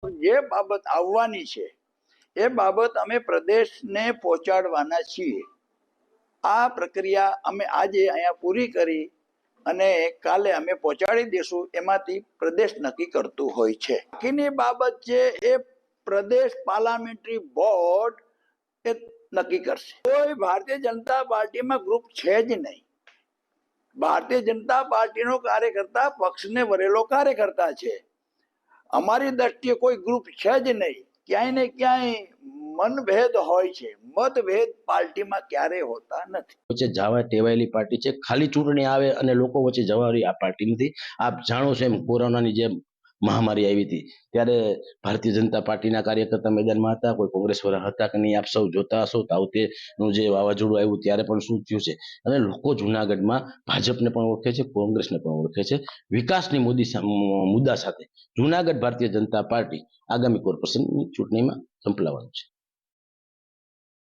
જે બાબત આવવાની છે એ બાબત અમે પ્રદેશને પહોંચાડવાના છીએ. આ પ્રક્રિયા અમે આજે અહીંયા પૂરી કરી અને કાલે અમે પહોંચાડી દઈશું. એમાંથી પ્રદેશ નક્કી કરતું હોય છે. બાકીની બાબત છે એ પ્રદેશ પાર્લામેન્ટરી બોર્ડ એ નક્કી કરશે. કોઈ ભારતીય જનતા પાર્ટીમાં ગ્રુપ છે જ નહીં. ભારતીય જનતા પાર્ટીનો કાર્યકર્તા પક્ષને વરેલો કાર્યકર્તા છે. અમારી દ્રષ્ટિએ કોઈ ગ્રુપ છે જ નહીં. ક્યાંય ને ક્યાંય મનભેદ હોય છે. મતભેદ પાર્ટીમાં ક્યારેય હોતા નથી. વચ્ચે જવા ટેવાયેલી પાર્ટી છે. ખાલી ચૂંટણી આવે અને લોકો વચ્ચે જવાની આ પાર્ટી નથી. આપ જાણો છો એમ કોરોનાની જેમ મહામારી આવી હતી ત્યારે ભારતીય જનતા પાર્ટીના કાર્યકર્તા મેદાનમાં હતા. કોઈ કોંગ્રેસ વાળા હતા કે નહીં આપ સૌ જોતા હશો. તાવતેનું જે વાવાઝોડું આવ્યું ત્યારે પણ શું થયું છે અને લોકો જુનાગઢમાં ભાજપને પણ ઓળખે છે, કોંગ્રેસને પણ ઓળખે છે. વિકાસની મુદ્દા સાથે જુનાગઢ ભારતીય જનતા પાર્ટી આગામી કોર્પોરેશનની ચૂંટણીમાં ઝંપલાવવાનું છે.